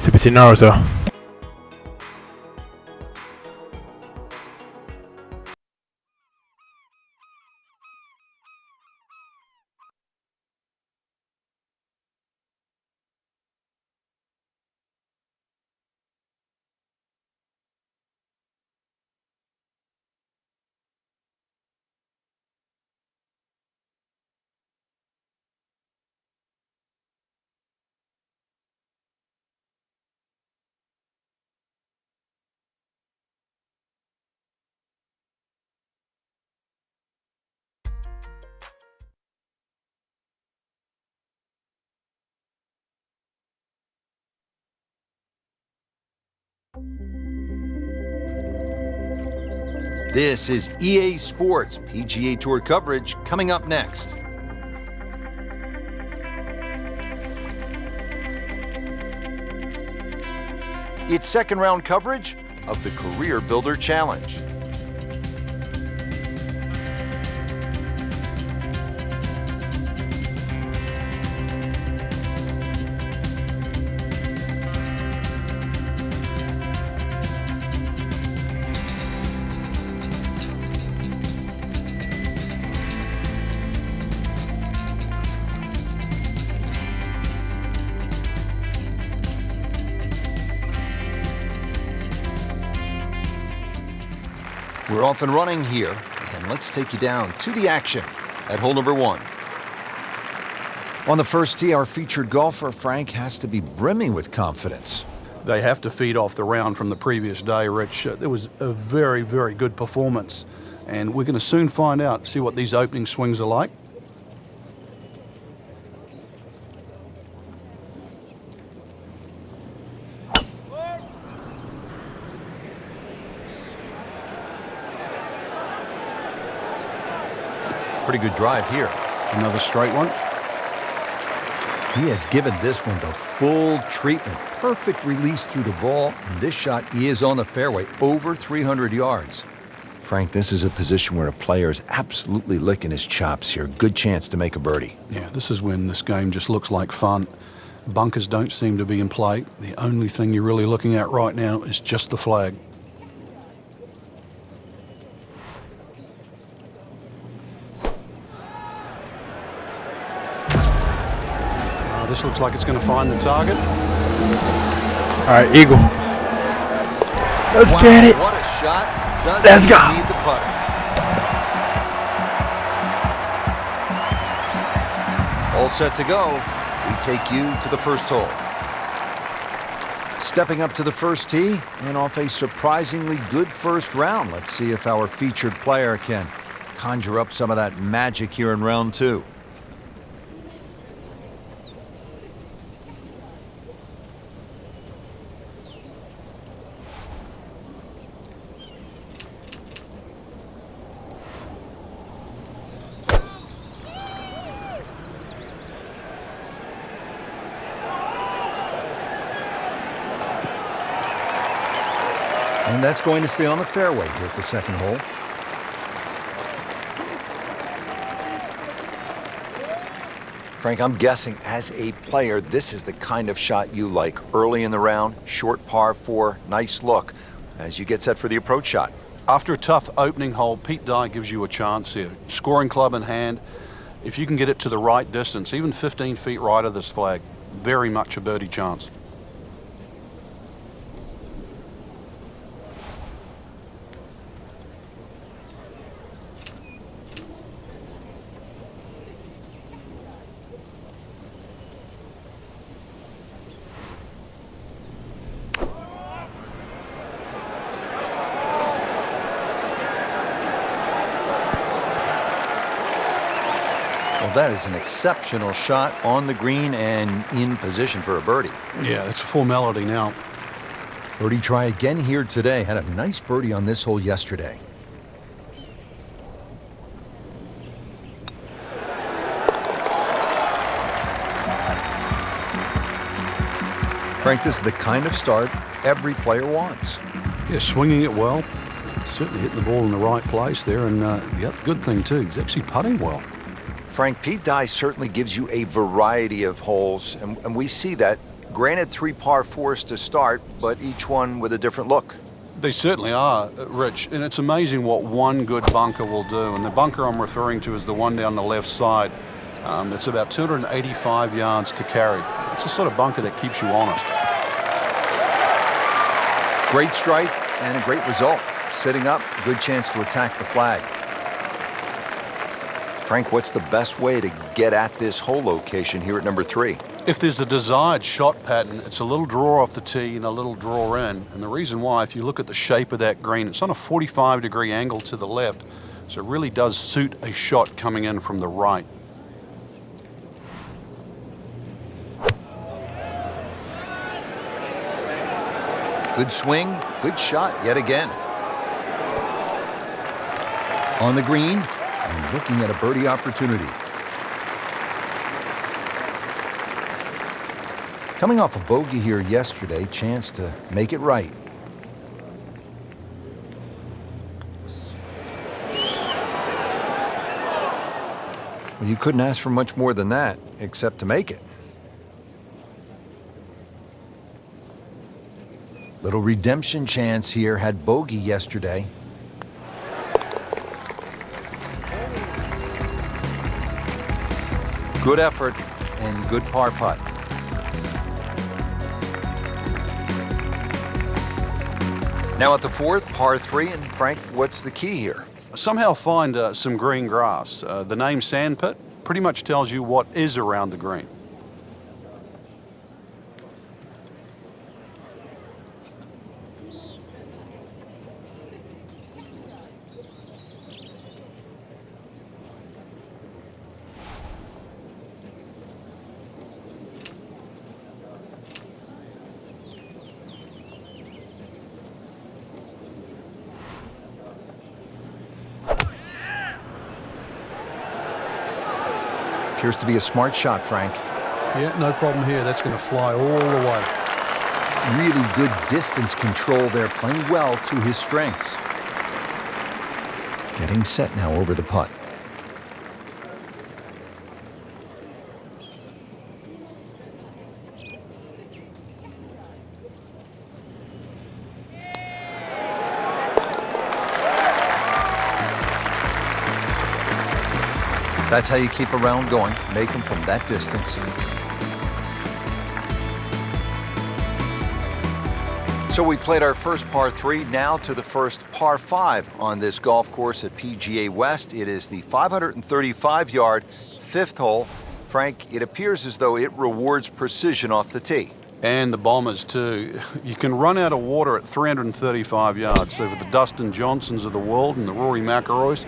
Seperti Naruto. This is EA Sports PGA Tour coverage coming up next. It's second round coverage of the Career Builder Challenge. We're off and running here, and let's take you down to the action at hole number 1. On the first tee, our featured golfer, Frank, has to be brimming with confidence. They have to feed off the round from the previous day, Rich. There was a very, very good performance, and we're going to soon find out, see what these opening swings are like. Pretty good drive here. Another straight one. He has given this one the full treatment. Perfect release through the ball. And this shot is on the fairway, over 300 yards. Frank, this is a position where a player is absolutely licking his chops here. Good chance to make a birdie. Yeah, this is when this game just looks like fun. Bunkers don't seem to be in play. The only thing you're really looking at right now is just the flag. This looks like it's going to find the target. All right, Eagle. Let's get it. What a shot. Let's go. Need the putter. All set to go. We take you to the first hole. Stepping up to the first tee and off a surprisingly good first round. Let's see if our featured player can conjure up some of that magic here in round 2. And that's going to stay on the fairway here at the second hole. Frank, I'm guessing as a player, this is the kind of shot you like early in the round, short par 4, nice look as you get set for the approach shot. After a tough opening hole, Pete Dye gives you a chance here. Scoring club in hand, if you can get it to the right distance, even 15 feet right of this flag, very much a birdie chance. Well, that is an exceptional shot on the green and in position for a birdie. Yeah, it's a formality now. Birdie try again here today. Had a nice birdie on this hole yesterday. Frank, this is the kind of start every player wants. Yeah, swinging it well. Certainly hitting the ball in the right place there. And the other good thing, too, he's actually putting well. Frank, Pete Dye certainly gives you a variety of holes, and we see that Granted, 3 par 4s to start, but each one with a different look. They certainly are, Rich, and it's amazing what one good bunker will do. And the bunker I'm referring to is the one down the left side. It's about 285 yards to carry. It's the sort of bunker that keeps you honest. Great strike and a great result. Sitting up, good chance to attack the flag. Frank, what's the best way to get at this hole location here at number 3? If there's a desired shot pattern, it's a little draw off the tee and a little draw in. And the reason why, if you look at the shape of that green, it's on a 45-degree angle to the left. So it really does suit a shot coming in from the right. Good swing, good shot yet again. On the green, and looking at a birdie opportunity. Coming off a bogey here yesterday, chance to make it right. Well, you couldn't ask for much more than that, except to make it. Little redemption chance here, had bogey yesterday. Good effort and good par putt. Now at the 4th, par 3, and Frank, what's the key here? Somehow find some green grass. The name Sandpit pretty much tells you what is around the green. Appears to be a smart shot, Frank. Yeah, no problem here. That's going to fly all the way. Really good distance control there, playing well to his strengths. Getting set now over the putt. That's how you keep a round going, make them from that distance. So we played our first par 3, now to the first par 5 on this golf course at PGA West. It is the 535-yard 5th hole. Frank, it appears as though it rewards precision off the tee. And the Bombers too. You can run out of water at 335 yards. So for the Dustin Johnsons of the world and the Rory McIlroys,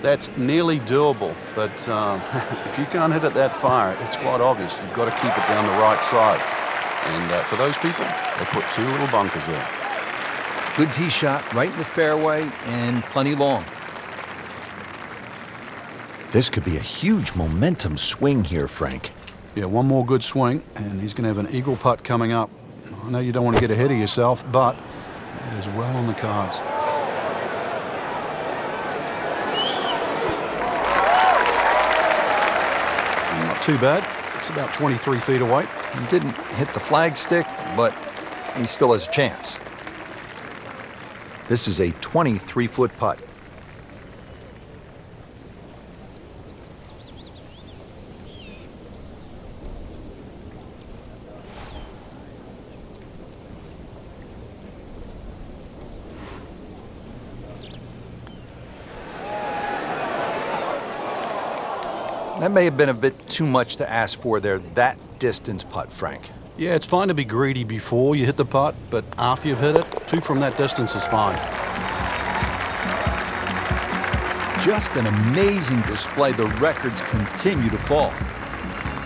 that's nearly doable, but if you can't hit it that far, it's quite obvious. You've got to keep it down the right side. And for those people, they put 2 little bunkers there. Good tee shot, right in the fairway, and plenty long. This could be a huge momentum swing here, Frank. Yeah, one more good swing, and he's going to have an eagle putt coming up. I know you don't want to get ahead of yourself, but it is well on the cards. Too bad. It's about 23 feet away. He didn't hit the flagstick, but he still has a chance. This is a 23-foot putt. That may have been a bit too much to ask for there, that distance putt, Frank. Yeah, it's fine to be greedy before you hit the putt, but after you've hit it, 2 from that distance is fine. Just an amazing display. The records continue to fall.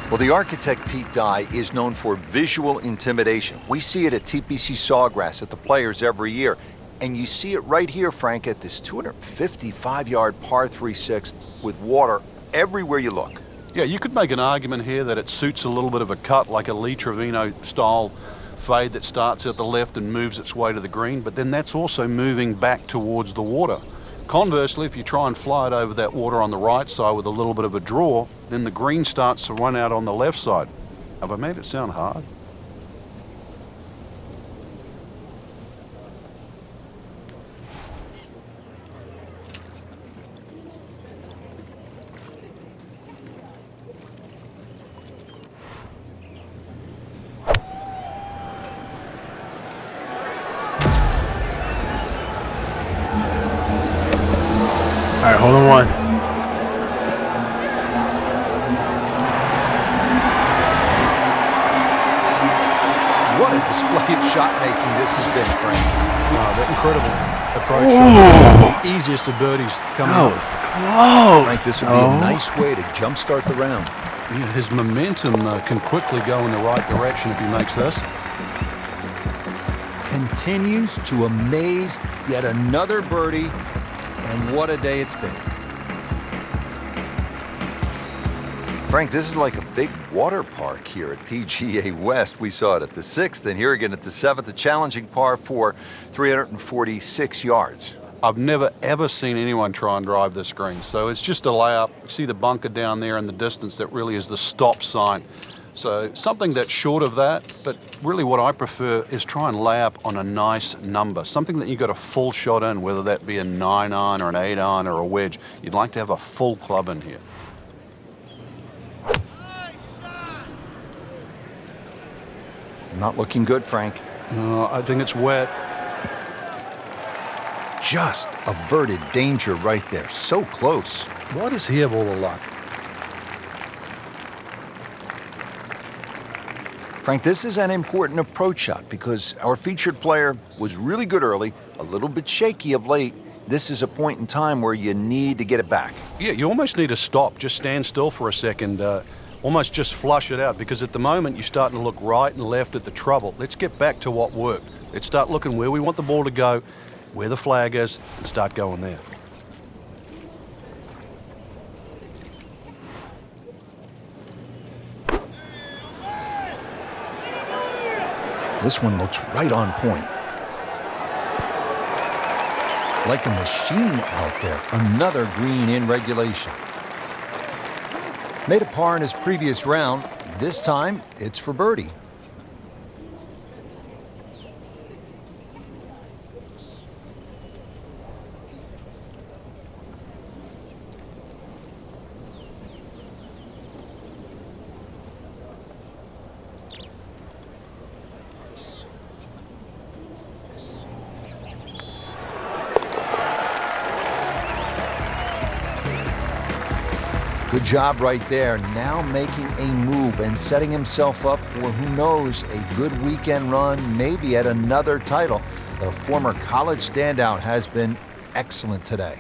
Well, the architect Pete Dye is known for visual intimidation. We see it at TPC Sawgrass at the Players every year. And you see it right here, Frank, at this 255-yard par 3/6 with water everywhere you look. Yeah, you could make an argument here that it suits a little bit of a cut, like a Lee Trevino style fade that starts at the left and moves its way to the green, but then that's also moving back towards the water. Conversely, if you try and fly it over that water on the right side with a little bit of a draw, then the green starts to run out on the left side. Have I made it sound hard? Hole in one. What a display of shot making this has been, Frank. That incredible approach shot. The easiest of birdies coming That up. was close. Frank, this would be a nice way to jumpstart the round. Yeah, his momentum can quickly go in the right direction if he makes this. Continues to amaze. Yet another birdie. And what a day it's been. Frank, this is like a big water park here at PGA West. We saw it at the 6th, and here again at the 7th, a challenging par 4, 346 yards. I've never, ever seen anyone try and drive this green. So it's just a layup. You see the bunker down there in the distance. That really is the stop sign. So something that's short of that, but really what I prefer is try and lay up on a nice number. Something that you got a full shot in, whether that be a 9-iron or an 8-iron or a wedge. You'd like to have a full club in here. Not looking good, Frank. I think it's wet. Just averted danger right there. So close. Why does he have all the luck? Frank, this is an important approach shot because our featured player was really good early, a little bit shaky of late. This is a point in time where you need to get it back. Yeah, you almost need to stop. Just stand still for a second. Almost just flush it out, because at the moment you're starting to look right and left at the trouble. Let's get back to what worked. Let's start looking where we want the ball to go, where the flag is, and start going there. This one looks right on point. Like a machine out there. Another green in regulation. Made a par in his previous round. This time, it's for birdie. Good job right there. Now making a move and setting himself up for, who knows, a good weekend run, maybe at another title. The former college standout has been excellent today.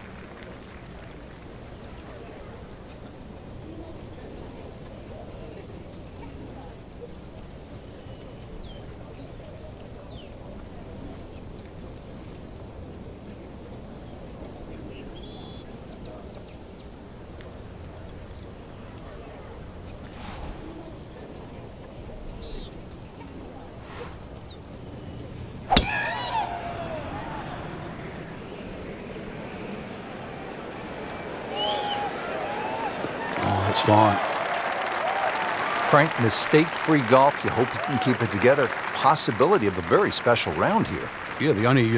That's fine. Frank, mistake-free golf. You hope you can keep it together. Possibility of a very special round here. Yeah, the only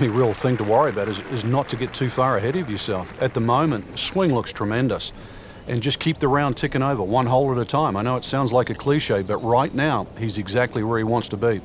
real thing to worry about is not to get too far ahead of yourself. At the moment, swing looks tremendous. And just keep the round ticking over, one hole at a time. I know it sounds like a cliche, but right now, he's exactly where he wants to be.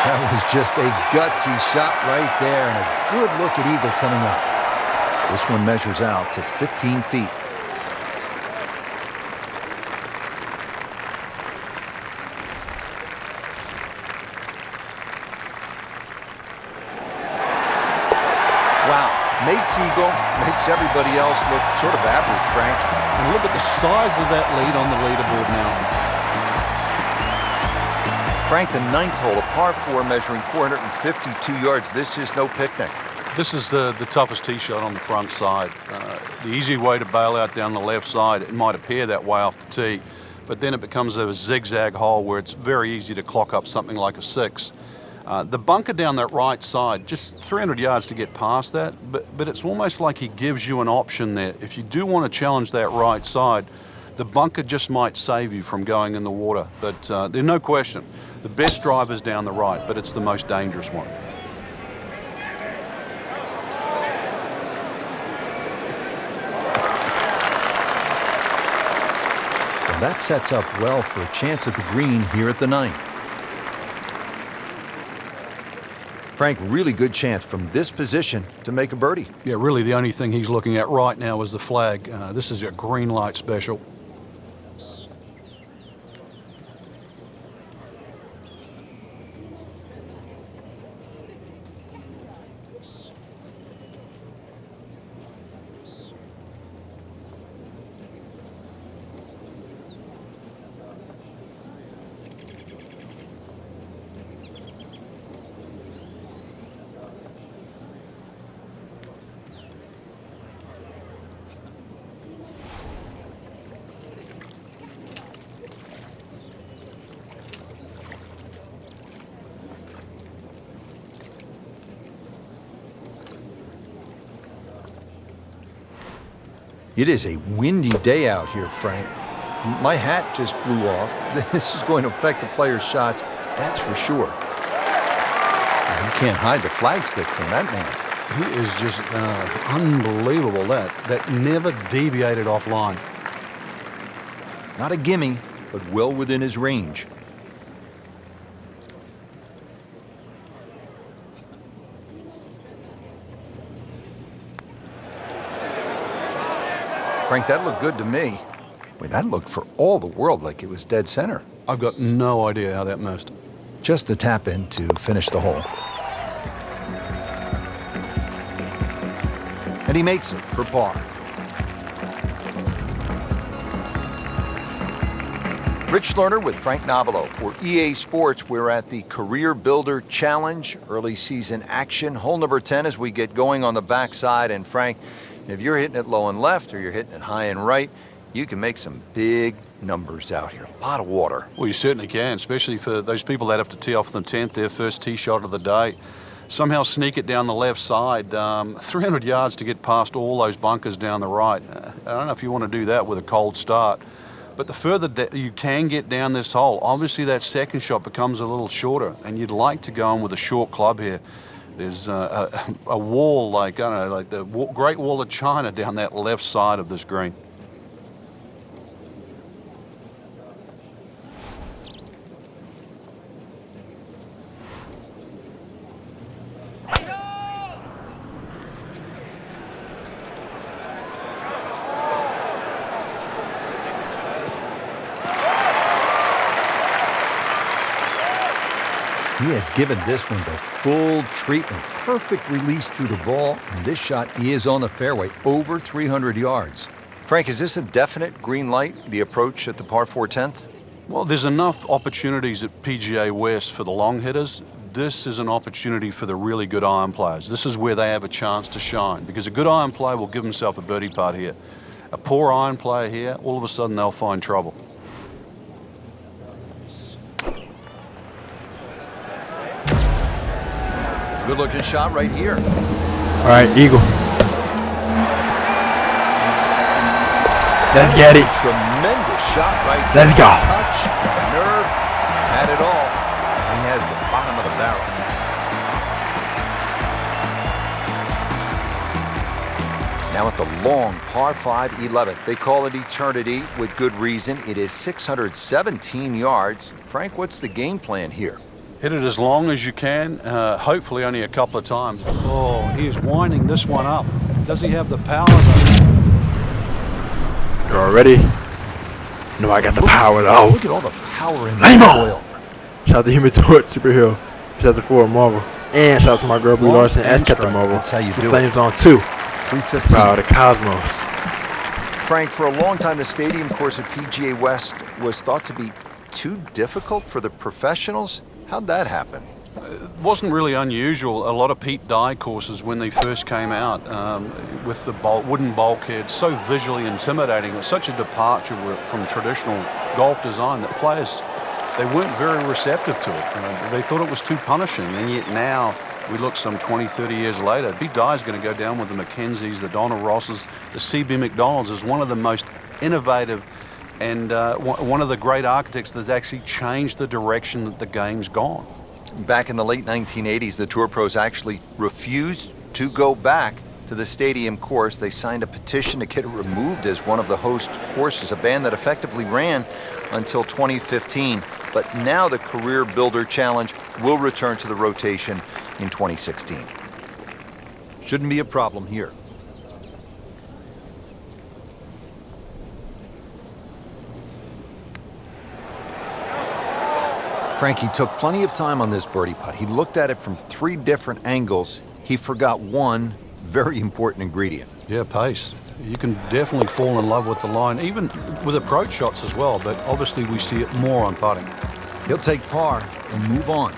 That was just a gutsy shot right there, and a good look at eagle coming up. This one measures out to 15 feet. Wow, Nate Siegel makes everybody else look sort of average, Frank. And look at the size of that lead on the leaderboard now. Frank, the 9th hole, a par 4 measuring 452 yards. This is no picnic. This is the toughest tee shot on the front side. The easy way to bail out down the left side, it might appear that way off the tee, but then it becomes a zigzag hole where it's very easy to clock up something like a 6. The bunker down that right side, just 300 yards to get past that, but it's almost like he gives you an option there. If you do want to challenge that right side, the bunker just might save you from going in the water. But there's no question, the best drive is down the right, but it's the most dangerous one. Well, that sets up well for a chance at the green here at the 9th. Frank, really good chance from this position to make a birdie. Yeah, really the only thing he's looking at right now is the flag. This is a green light special. It is a windy day out here, Frank. My hat just blew off. This is going to affect the player's shots, that's for sure. You can't hide the flagstick from that man. He is just unbelievable. That never deviated off line. Not a gimme, but well within his range. Frank, that looked good to me. Wait, that looked for all the world like it was dead center. I've got no idea how that missed. Just a tap in to finish the hole. And he makes it for par. Rich Lerner with Frank Nobilo for EA Sports. We're at the Career Builder Challenge, early season action. Hole number 10 as we get going on the backside. And Frank, if you're hitting it low and left or you're hitting it high and right, you can make some big numbers out here. A lot of water. Well, you certainly can, especially for those people that have to tee off on the 10th, their first tee shot of the day. Somehow sneak it down the left side. 300 yards to get past all those bunkers down the right. I don't know if you want to do that with a cold start. But the further you can get down this hole, obviously that second shot becomes a little shorter, and you'd like to go in with a short club here. There's a wall, like, I don't know, like the Great Wall of China down that left side of this green. He has given this one the full treatment. Perfect release through the ball, and this shot is on the fairway, over 300 yards. Frank, is this a definite green light, the approach at the par 4 10th? Well, there's enough opportunities at PGA West for the long hitters. This is an opportunity for the really good iron players. This is where they have a chance to shine, because a good iron player will give himself a birdie putt here. A poor iron player here, all of a sudden they'll find trouble. Good looking shot right here. All right, eagle. Let's get it. Tremendous shot right there. Let's go. Touch, nerve, had it all. He has the bottom of the barrel. Now at the long par 5 11th. They call it eternity with good reason. It is 617 yards. Frank, what's the game plan here? Hit it as long as you can, hopefully only a couple of times. Oh, he's winding this one up. Does he have the power though? You already? No, I got the power though. Look at all the power in this oil. Shout out to Human Torch, Superhero. Shout out to Ford Marvel. And shout out to my girl Blue Larson, as Captain Marvel. That's how you do it. Flames on 2. 315. Power of the Cosmos. Frank, for a long time, the stadium course at PGA West was thought to be too difficult for the professionals. How'd that happen? It wasn't really unusual. A lot of Pete Dye courses, when they first came out, with the wooden bulkheads, so visually intimidating. It was such a departure from traditional golf design that players they weren't very receptive to it. They thought it was too punishing, and yet now we look some 20, 30 years later, Pete Dye's going to go down with the Mackenzies, the Donna Rosses, the C.B. McDonalds as one of the most innovative and one of the great architects that actually changed the direction that the game's gone. Back in the late 1980s, the Tour Pros actually refused to go back to the stadium course. They signed a petition to get it removed as one of the host courses, a ban that effectively ran until 2015. But now the Career Builder Challenge will return to the rotation in 2016. Shouldn't be a problem here. Frankie took plenty of time on this birdie putt. He looked at it from 3 different angles. He forgot one very important ingredient. Yeah, pace. You can definitely fall in love with the line, even with approach shots as well, but obviously we see it more on putting. He'll take par and move on.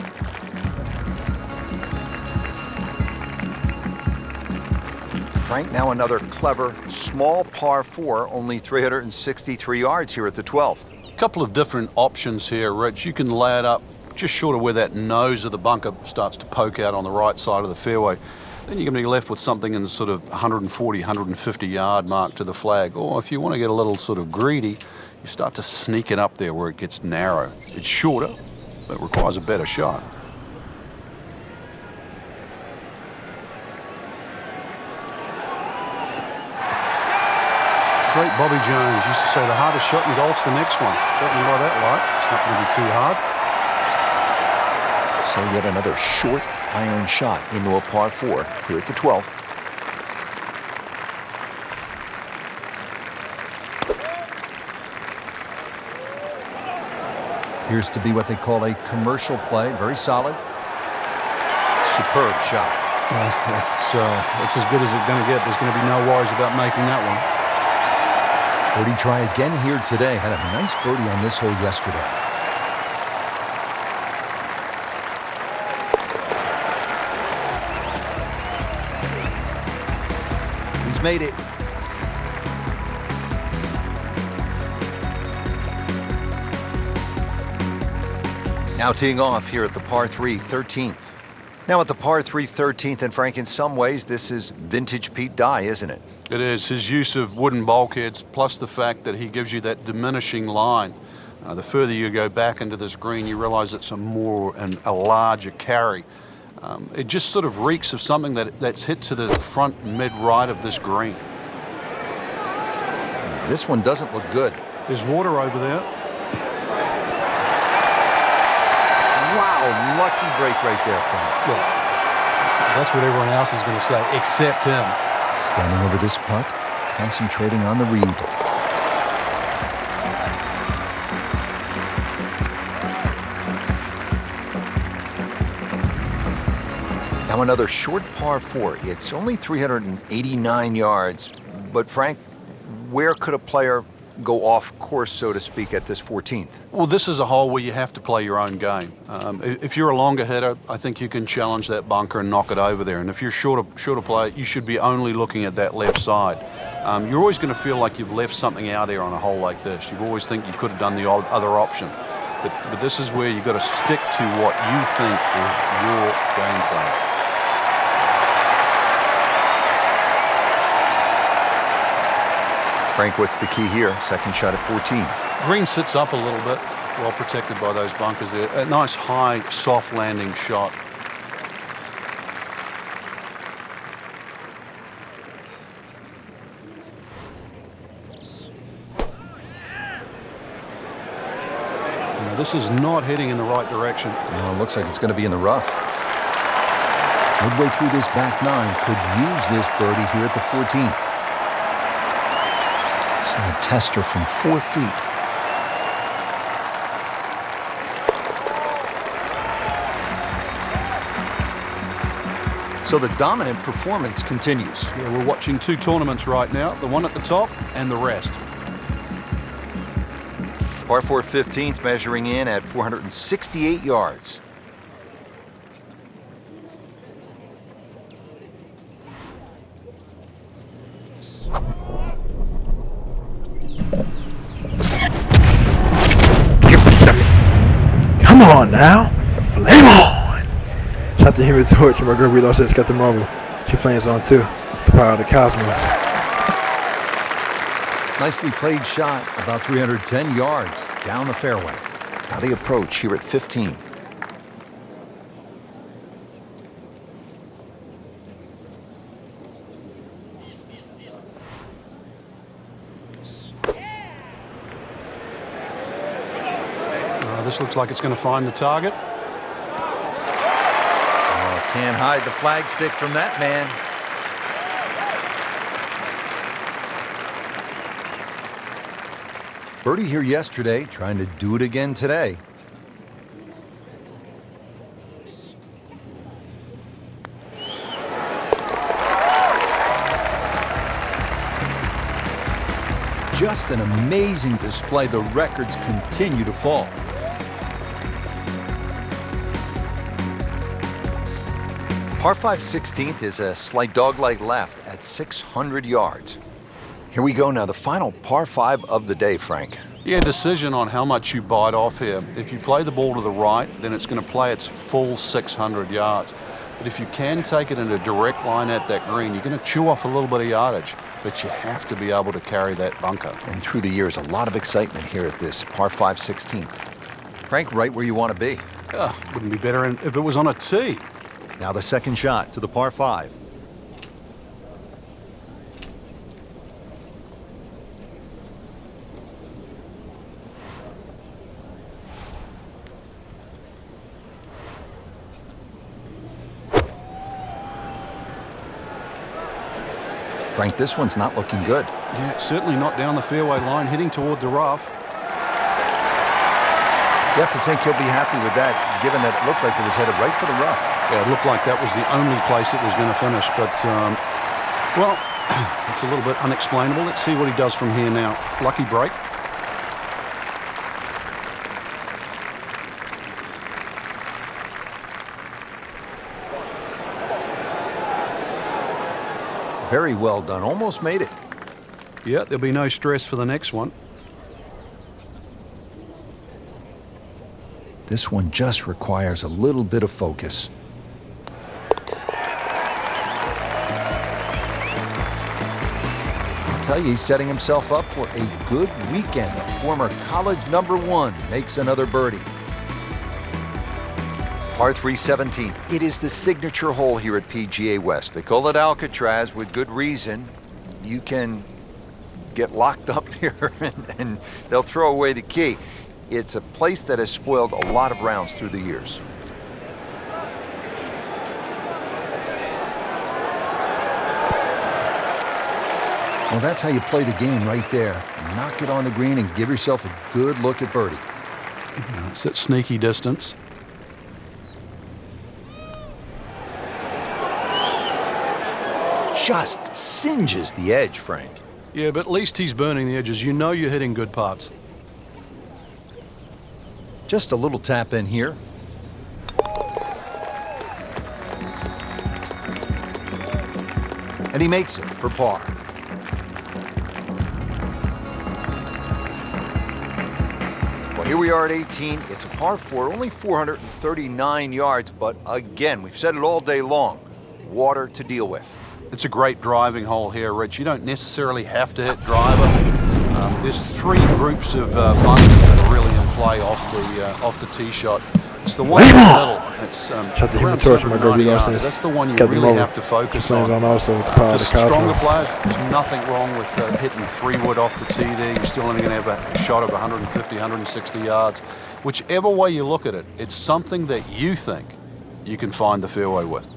Frank, now another clever, small par 4, only 363 yards here at the 12th. Couple of different options here, Rich. You can lay it up just short of where that nose of the bunker starts to poke out on the right side of the fairway. Then you're going to be left with something in the sort of 140, 150 yard mark to the flag. Or if you want to get a little sort of greedy, you start to sneak it up there where it gets narrow. It's shorter, but it requires a better shot. Great Bobby Jones used to say the hardest shot in golf's the next one. Judging by that light, it's not going to be too hard. So yet another short iron shot into a par 4 here at the 12th. Appears to be what they call a commercial play. Very solid. Superb shot. It's as good as it's going to get. There's going to be no worries about making that one. Birdie try again here today. Had a nice birdie on this hole yesterday. He's made it. Now teeing off here at the par 3 13th. Now at the par 3 13th, and Frank, in some ways, this is vintage Pete Dye, isn't it? It is. His use of wooden bulkheads, plus the fact that he gives you that diminishing line. The further you go back into this green, you realize it's a larger carry. It just sort of reeks of something that's hit to the front mid-right of this green. This one doesn't look good. There's water over there. Wow, lucky break right there, Frank. Well, that's what everyone else is going to say, except him. Standing over this putt, concentrating on the read. Now another short par 4. It's only 389 yards, but Frank, where could a player go off course, so to speak, at this 14th? Well, this is a hole where you have to play your own game. If you're a longer hitter, I think you can challenge that bunker and knock it over there. And if you're shorter player, you should be only looking at that left side. You're always going to feel like you've left something out there on a hole like this. You always think you could have done the other option. But this is where you've got to stick to what you think is your game plan. Frank, what's the key here? Second shot at 14. Green sits up a little bit, well protected by those bunkers there. A nice high, soft landing shot. Now, this is not heading in the right direction. No, it looks like it's going to be in the rough. Midway through this back 9, could use this birdie here at the 14th. A tester from 4 feet. So the dominant performance continues. Yeah, we're watching 2 tournaments right now, the one at the top and the rest. Par 4 15th, measuring in at 468 yards. Flame on now. Flame on. Shout to Human Torch. My girl, we lost it. Got the marble. She flames on too. The power of the cosmos. Nicely played shot, about 310 yards down the fairway. Now the approach here at 15. This looks like it's going to find the target. Oh, can't hide the flagstick from that man. Birdie here yesterday, trying to do it again today. Just an amazing display. The records continue to fall. Par 5 16th is a slight dog-leg left at 600 yards. Here we go now, the final par 5 of the day, Frank. Yeah, decision on how much you bite off here. If you play the ball to the right, then it's going to play its full 600 yards. But if you can take it in a direct line at that green, you're going to chew off a little bit of yardage, but you have to be able to carry that bunker. And through the years, a lot of excitement here at this par 5 16th. Frank, right where you want to be. Wouldn't be better if it was on a tee. Now the second shot to the par 5. Frank, this one's not looking good. Yeah, certainly not down the fairway line, heading toward the rough. You have to think he'll be happy with that, given that it looked like it was headed right for the rough. Yeah, it looked like that was the only place it was going to finish, but, well, it's a little bit unexplainable. Let's see what he does from here now. Lucky break. Very well done. Almost made it. Yeah, there'll be no stress for the next one. This one just requires a little bit of focus. I'll tell you, he's setting himself up for a good weekend. A former college #1 makes another birdie. Par 3 17th. It is the signature hole here at PGA West. They call it Alcatraz with good reason. You can get locked up here and they'll throw away the key. It's a place that has spoiled a lot of rounds through the years. Well, that's how you play the game right there. Knock it on the green and give yourself a good look at birdie. It's at sneaky distance. Just singes the edge, Frank. Yeah, but at least he's burning the edges. You know you're hitting good putts. Just a little tap in here. And he makes it for par. Well, here we are at 18. It's a par 4, only 439 yards. But again, we've said it all day long. Water to deal with. It's a great driving hole here, Rich. You don't necessarily have to hit driver. There's three groups of bunkers that are really in play off the tee shot. It's the one in the middle. It's Shot the Human around Torch. My girl, we 290 lost yards. it. That's the one you Got the really marble. have to focus Flames on. on also with the power of the For stronger cosmos. players, there's nothing wrong with hitting 3-wood off the tee there. You're still only going to have a shot of 150, 160 yards. Whichever way you look at it, it's something that you think you can find the fairway with.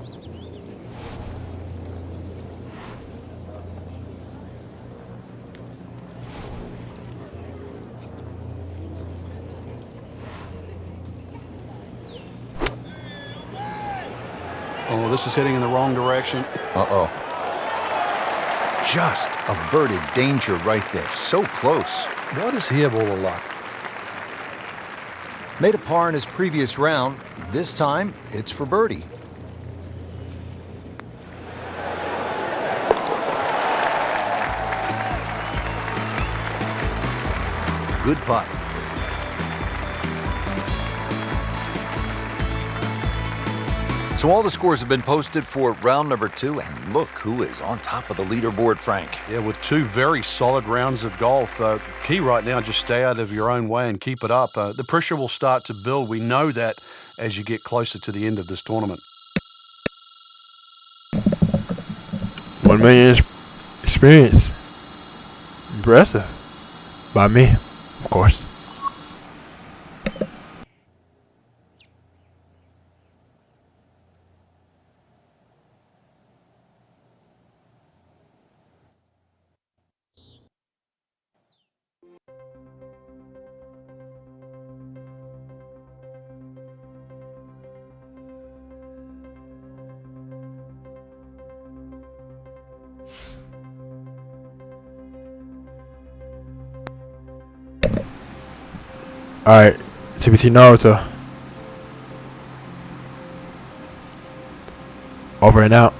Oh, this is heading in the wrong direction. Uh-oh. Just averted danger right there. So close. Why does he have all the luck? Made a par in his previous round. This time, it's for birdie. Good putt. So all the scores have been posted for round number 2, and look who is on top of the leaderboard, Frank. Yeah, with 2 very solid rounds of golf. Key right now, just stay out of your own way and keep it up. The pressure will start to build. We know that as you get closer to the end of this tournament. 1 million experience. Impressive. By me, of course. Alright, CBT Naruto. Over and out.